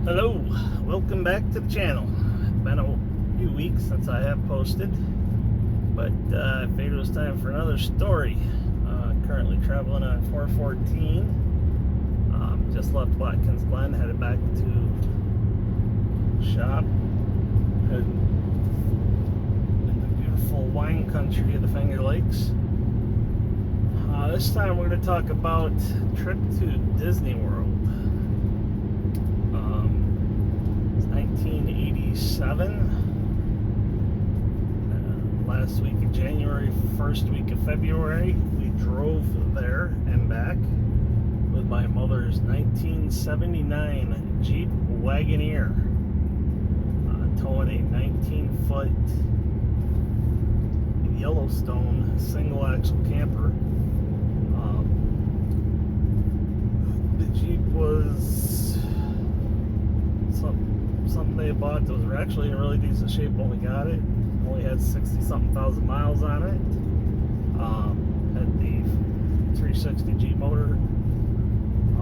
Hello, welcome back to the channel. It's been a few weeks since I have posted, but I figured it was time for another story. Currently traveling on 414. Just left Watkins Glen, headed back to shop, heading in the beautiful wine country of the Finger Lakes. This time we're going to talk about a trip to Disney World. 1987, last week of January, first week of February, we drove there and back with my mother's 1979 Jeep Wagoner, towing a 19-foot Yellowstone single-axle camper. The Jeep was something they bought that was actually in really decent shape when we got it. Only had 60-something thousand miles on it. Had the 360 Jeep motor,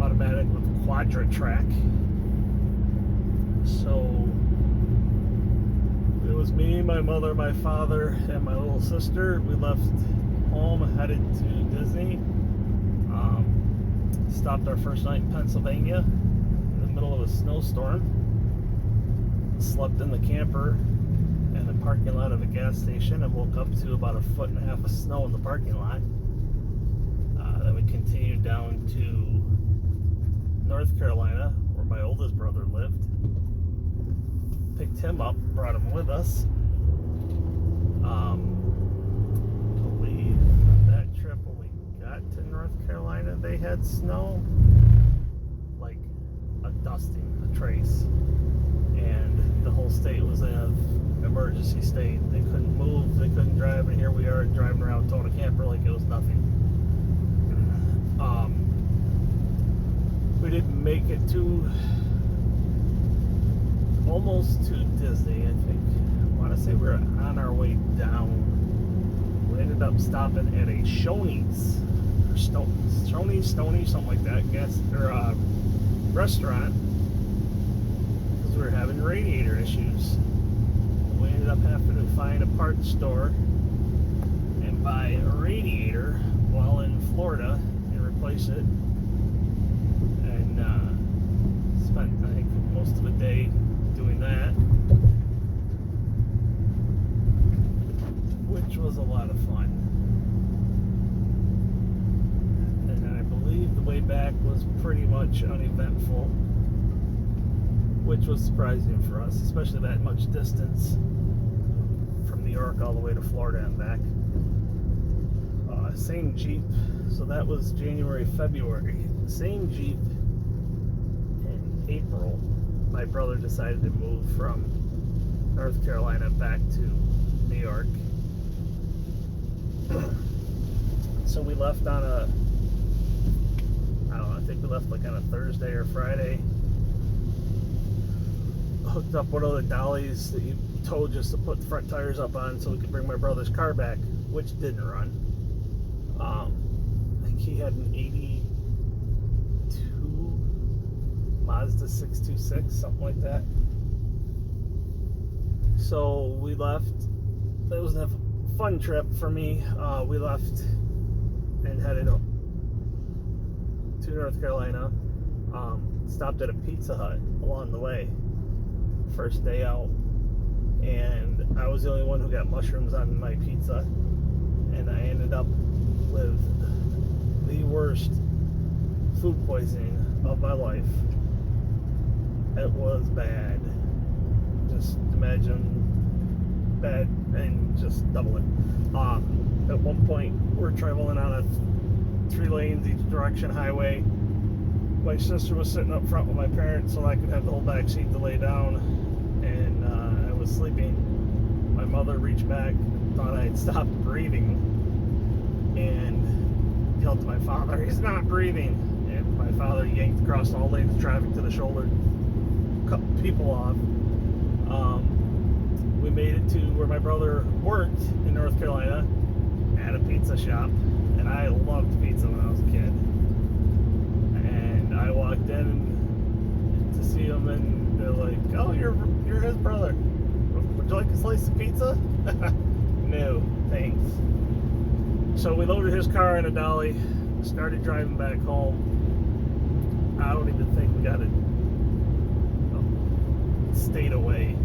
automatic with quadra track. So it was me, my mother, my father, and my little sister. We left home, headed to Disney. Stopped our first night in Pennsylvania in the middle of a snowstorm. Slept in the camper in the parking lot of a gas station and woke up to about 1.5 feet of snow in the parking lot. Then we continued down to North Carolina, where my oldest brother lived. Picked him up, brought him with us. I believe that trip when we got to North Carolina, they had snow, like a dusting, a trace. And the whole state was in an emergency state. They couldn't move, they couldn't drive, and here we are driving around towing a camper like it was nothing. We didn't make it to almost to Disney, I think. I want to say we were on our way down. We ended up stopping at a Shoney's, or Stony, something like that, restaurant. We were having radiator issues. We ended up having to find a parts store and buy a radiator while in Florida and replace it. And spent, I think, most of the day doing that, which was a lot of fun. And I believe the way back was pretty much uneventful, which was surprising for us, especially that much distance from New York all the way to Florida and back. Same Jeep, so that was January, February. Same Jeep in April, my brother decided to move from North Carolina back to New York. So we left on I think we left like on a Thursday or Friday. Hooked up one of the dollies that you told us to put the front tires up on so we could bring my brother's car back, which didn't run. I think he had an 82 Mazda 626, something like that. So we left. That was a fun trip for me. We left and headed to North Carolina. Stopped at a Pizza Hut along the way. First day out, and I was the only one who got mushrooms on my pizza, and I ended up with the worst food poisoning of my life. It was bad. Just imagine bad and just double it. At one point we're traveling on a 3 lanes each direction highway. My sister was sitting up front with my parents so I could have the whole back seat to lay down, and I was sleeping. My mother reached back, thought I had stopped breathing, and yelled to my father, "He's not breathing!" And my father yanked across all lanes of traffic to the shoulder, cut people off. We made it to where my brother worked in North Carolina at a pizza shop, and I loved pizza when I was a kid. I walked in to see him, and oh, you're his brother. Would you like a slice of pizza? No, thanks. So we loaded his car in a dolly, started driving back home. I don't even think we got it stayed away,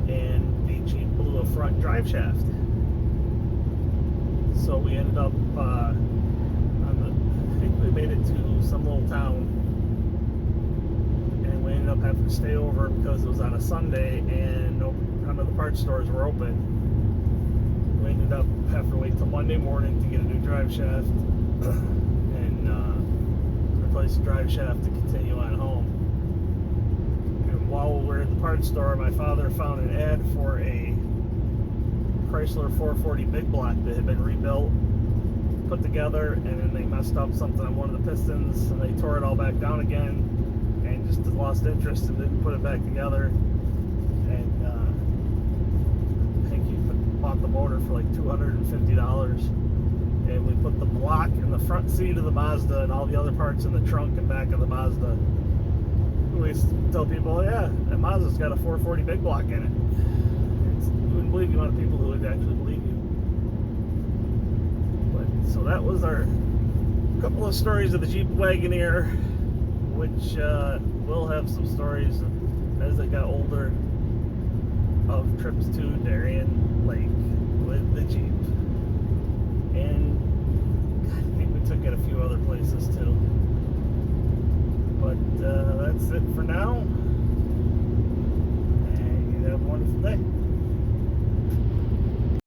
and the Jeep blew a front drive shaft. So we ended up I think we made it to some little town, and we ended up having to stay over because it was on a Sunday and none of the parts stores were open. We ended up having to wait till Monday morning to get a new drive shaft and replace the drive shaft to continue on home. And while we were at the parts store, my father found an ad for a Chrysler 440 big block that had been rebuilt, put together, and then they messed up something on one of the pistons and they tore it all back down again and just lost interest and didn't put it back together. And I think he bought the motor for like $250, and we put the block in the front seat of the Mazda and all the other parts in the trunk and back of the Mazda. We tell people, yeah, that Mazda's got a 440 big block in it. You wouldn't believe the amount of people who would actually believe you. But so that was our couple of stories of the Jeep Wagoner, which we'll have some stories as I got older of trips to Darien Lake with the Jeep. And I think we took it a few other places too. But that's it for now. And you have a wonderful day.